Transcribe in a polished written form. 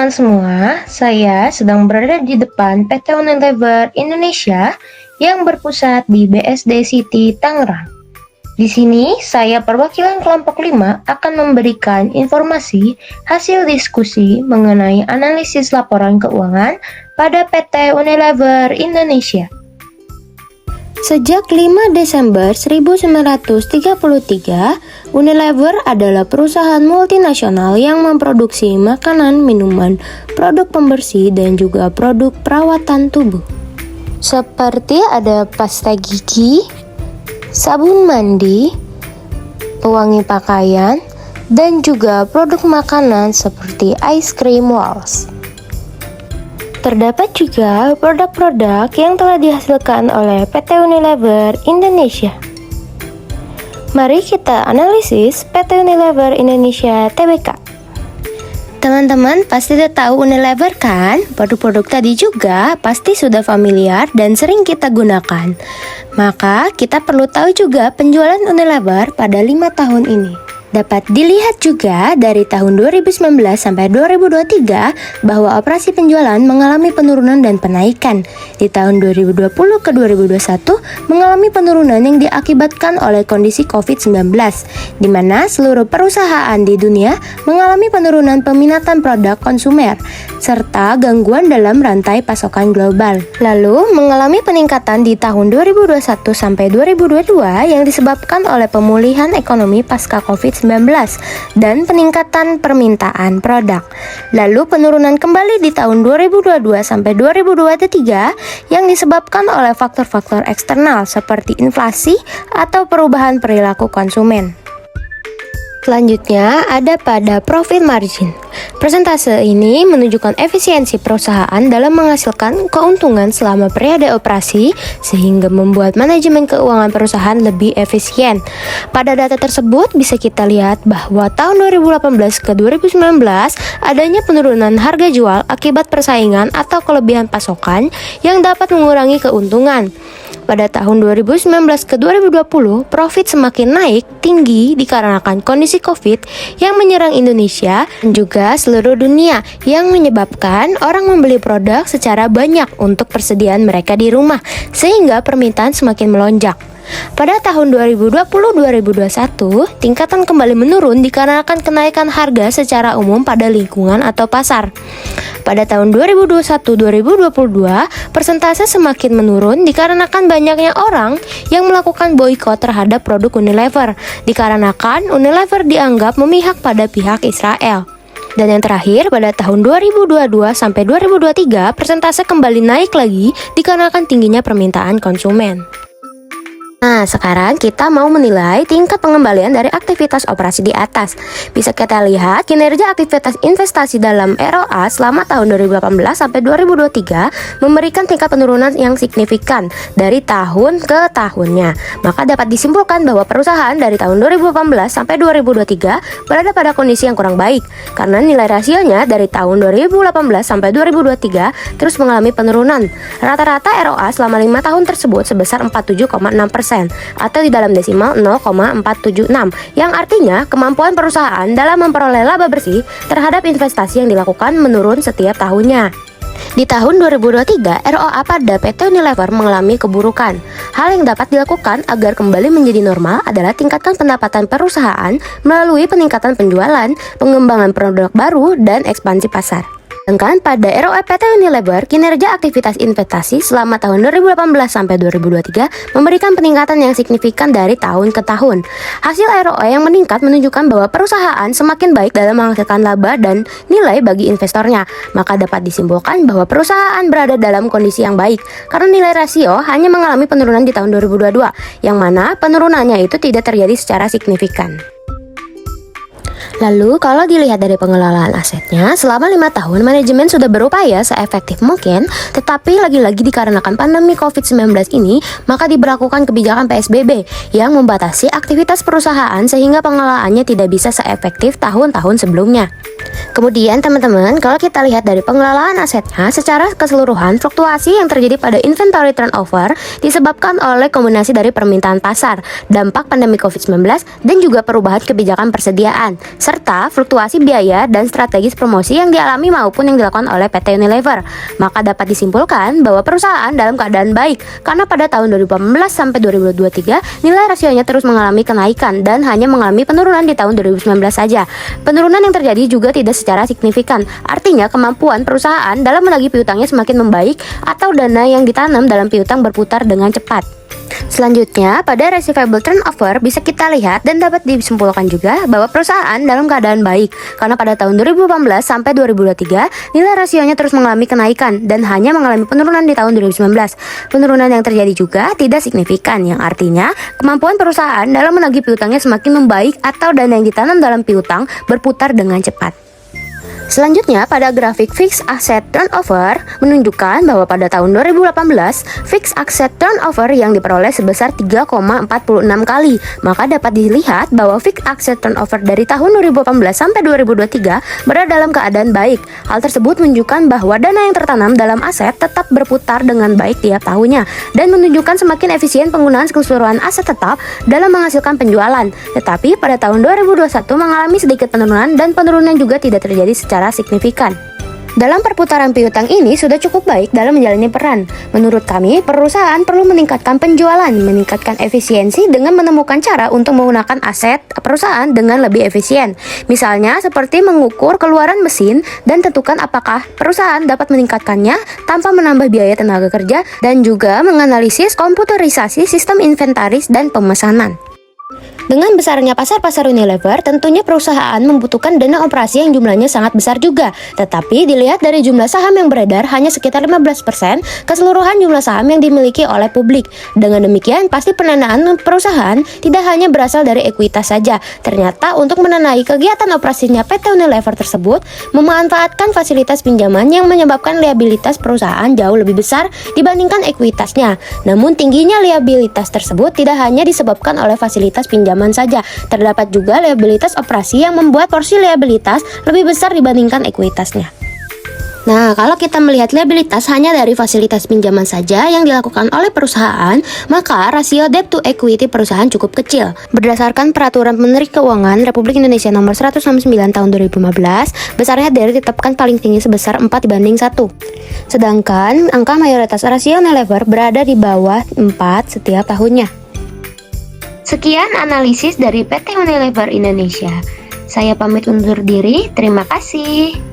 teman-teman semua, saya sedang berada di depan PT Unilever Indonesia yang berpusat di BSD City, Tangerang. Di sini, saya perwakilan kelompok 5 akan memberikan informasi hasil diskusi mengenai analisis laporan keuangan pada PT Unilever Indonesia. Sejak 5 Desember 1933, Unilever adalah perusahaan multinasional yang memproduksi makanan, minuman, produk pembersih, dan juga produk perawatan tubuh. Seperti ada pasta gigi, sabun mandi, pewangi pakaian, dan juga produk makanan seperti ice cream walls. Terdapat juga produk-produk yang telah dihasilkan oleh PT Unilever Indonesia. Mari kita analisis PT Unilever Indonesia Tbk. Teman-teman pasti sudah tahu Unilever kan? Produk-produk tadi juga pasti sudah familiar dan sering kita gunakan. Maka kita perlu tahu juga penjualan Unilever pada 5 tahun ini. Dapat dilihat juga dari tahun 2019 sampai 2023 bahwa operasi penjualan mengalami penurunan dan penaikan. Di tahun 2020 ke 2021 mengalami penurunan yang diakibatkan oleh kondisi COVID-19, di mana seluruh perusahaan di dunia mengalami penurunan peminatan produk konsumer, serta gangguan dalam rantai pasokan global. Lalu mengalami peningkatan di tahun 2021 sampai 2022 yang disebabkan oleh pemulihan ekonomi pasca COVID-19 dan peningkatan permintaan produk. Lalu penurunan kembali di tahun 2022 sampai 2023 yang disebabkan oleh faktor-faktor eksternal seperti inflasi atau perubahan perilaku konsumen. Selanjutnya ada pada profit margin. Persentase ini menunjukkan efisiensi perusahaan dalam menghasilkan keuntungan selama periode operasi sehingga membuat manajemen keuangan perusahaan lebih efisien. Pada data tersebut bisa kita lihat bahwa tahun 2018 ke 2019 adanya penurunan harga jual akibat persaingan atau kelebihan pasokan yang dapat mengurangi keuntungan. Pada tahun 2019 ke 2020, profit semakin naik tinggi dikarenakan kondisi COVID yang menyerang Indonesia dan juga seluruh dunia yang menyebabkan orang membeli produk secara banyak untuk persediaan mereka di rumah sehingga permintaan semakin melonjak. Pada tahun 2020-2021, tingkatan kembali menurun dikarenakan kenaikan harga secara umum pada lingkungan atau pasar. Pada tahun 2021-2022, persentase semakin menurun dikarenakan banyaknya orang yang melakukan boikot terhadap produk Unilever, dikarenakan Unilever dianggap memihak pada pihak Israel. Dan yang terakhir, pada tahun 2022 sampai 2023, persentase kembali naik lagi dikarenakan tingginya permintaan konsumen. Nah, sekarang kita mau menilai tingkat pengembalian dari aktivitas operasi di atas. Bisa kita lihat kinerja aktivitas investasi dalam ROA selama tahun 2018 sampai 2023 memberikan tingkat penurunan yang signifikan dari tahun ke tahunnya. Maka dapat disimpulkan bahwa perusahaan dari tahun 2018 sampai 2023 berada pada kondisi yang kurang baik karena nilai rasionya dari tahun 2018 sampai 2023 terus mengalami penurunan. Rata-rata ROA selama 5 tahun tersebut sebesar 47,6%. Atau di dalam desimal 0,476 yang artinya kemampuan perusahaan dalam memperoleh laba bersih terhadap investasi yang dilakukan menurun setiap tahunnya. Di tahun 2023, ROA pada PT Unilever mengalami keburukan. Hal yang dapat dilakukan agar kembali menjadi normal adalah tingkatkan pendapatan perusahaan melalui peningkatan penjualan, pengembangan produk baru, dan ekspansi pasar. Sedangkan pada ROE PT Unilever, kinerja aktivitas investasi selama tahun 2018 sampai 2023 memberikan peningkatan yang signifikan dari tahun ke tahun. Hasil ROE yang meningkat menunjukkan bahwa perusahaan semakin baik dalam menghasilkan laba dan nilai bagi investornya. Maka dapat disimpulkan bahwa perusahaan berada dalam kondisi yang baik karena nilai rasio hanya mengalami penurunan di tahun 2022, yang mana penurunannya itu tidak terjadi secara signifikan. Lalu kalau dilihat dari pengelolaan asetnya, selama 5 tahun manajemen sudah berupaya seefektif mungkin, tetapi lagi-lagi dikarenakan pandemi COVID-19 ini, maka diberlakukan kebijakan PSBB yang membatasi aktivitas perusahaan sehingga pengelolaannya tidak bisa seefektif tahun-tahun sebelumnya. Kemudian teman-teman, kalau kita lihat dari pengelolaan asetnya, secara keseluruhan fluktuasi yang terjadi pada inventory turnover disebabkan oleh kombinasi dari permintaan pasar, dampak pandemi COVID-19, dan juga perubahan kebijakan persediaan, serta fluktuasi biaya dan strategis promosi yang dialami maupun yang dilakukan oleh PT Unilever. Maka dapat disimpulkan bahwa perusahaan dalam keadaan baik, karena pada tahun 2018 sampai 2023 nilai rasionya terus mengalami kenaikan dan hanya mengalami penurunan di tahun 2019 saja. Penurunan yang terjadi juga tidak secara signifikan. Artinya kemampuan perusahaan dalam menagih piutangnya semakin membaik atau dana yang ditanam dalam piutang berputar dengan cepat. Selanjutnya, pada receivable turnover bisa kita lihat dan dapat disimpulkan juga bahwa perusahaan dalam keadaan baik karena pada tahun 2018 sampai 2023 nilai rasionya terus mengalami kenaikan dan hanya mengalami penurunan di tahun 2019. Penurunan yang terjadi juga tidak signifikan, yang artinya kemampuan perusahaan dalam menagih piutangnya semakin membaik atau dana yang ditanam dalam piutang berputar dengan cepat. Selanjutnya, pada grafik fixed asset turnover menunjukkan bahwa pada tahun 2018 fixed asset turnover yang diperoleh sebesar 3,46 kali. Maka dapat dilihat bahwa fixed asset turnover dari tahun 2018 sampai 2023 berada dalam keadaan baik. Hal tersebut menunjukkan bahwa dana yang tertanam dalam aset tetap berputar dengan baik tiap tahunnya dan menunjukkan semakin efisien penggunaan keseluruhan aset tetap dalam menghasilkan penjualan. Tetapi pada tahun 2021 mengalami sedikit penurunan dan penurunan juga tidak terjadi secara signifikan. Dalam perputaran piutang ini sudah cukup baik dalam menjalani peran. Menurut kami, perusahaan perlu meningkatkan penjualan, meningkatkan efisiensi dengan menemukan cara untuk menggunakan aset perusahaan dengan lebih efisien. Misalnya seperti mengukur keluaran mesin dan tentukan apakah perusahaan dapat meningkatkannya tanpa menambah biaya tenaga kerja, dan juga menganalisis komputerisasi sistem inventaris dan pemesanan. Dengan besarnya pasar-pasar Unilever, tentunya perusahaan membutuhkan dana operasi yang jumlahnya sangat besar juga. Tetapi dilihat dari jumlah saham yang beredar hanya sekitar 15% keseluruhan jumlah saham yang dimiliki oleh publik. Dengan demikian, pasti pendanaan perusahaan tidak hanya berasal dari ekuitas saja. Ternyata untuk mendanai kegiatan operasinya PT Unilever tersebut, memanfaatkan fasilitas pinjaman yang menyebabkan liabilitas perusahaan jauh lebih besar dibandingkan ekuitasnya. Namun tingginya liabilitas tersebut tidak hanya disebabkan oleh fasilitas pinjaman saja, terdapat juga liabilitas operasi yang membuat porsi liabilitas lebih besar dibandingkan ekuitasnya. Nah, kalau kita melihat liabilitas hanya dari fasilitas pinjaman saja yang dilakukan oleh perusahaan, maka rasio debt to equity perusahaan cukup kecil. Berdasarkan Peraturan Menteri Keuangan Republik Indonesia Nomor 169 Tahun 2015, besarnya ditetapkan paling tinggi sebesar 4:1. Sedangkan angka mayoritas rasio Unilever berada di bawah 4 setiap tahunnya. Sekian analisis dari PT Unilever Indonesia. Saya pamit undur diri, terima kasih.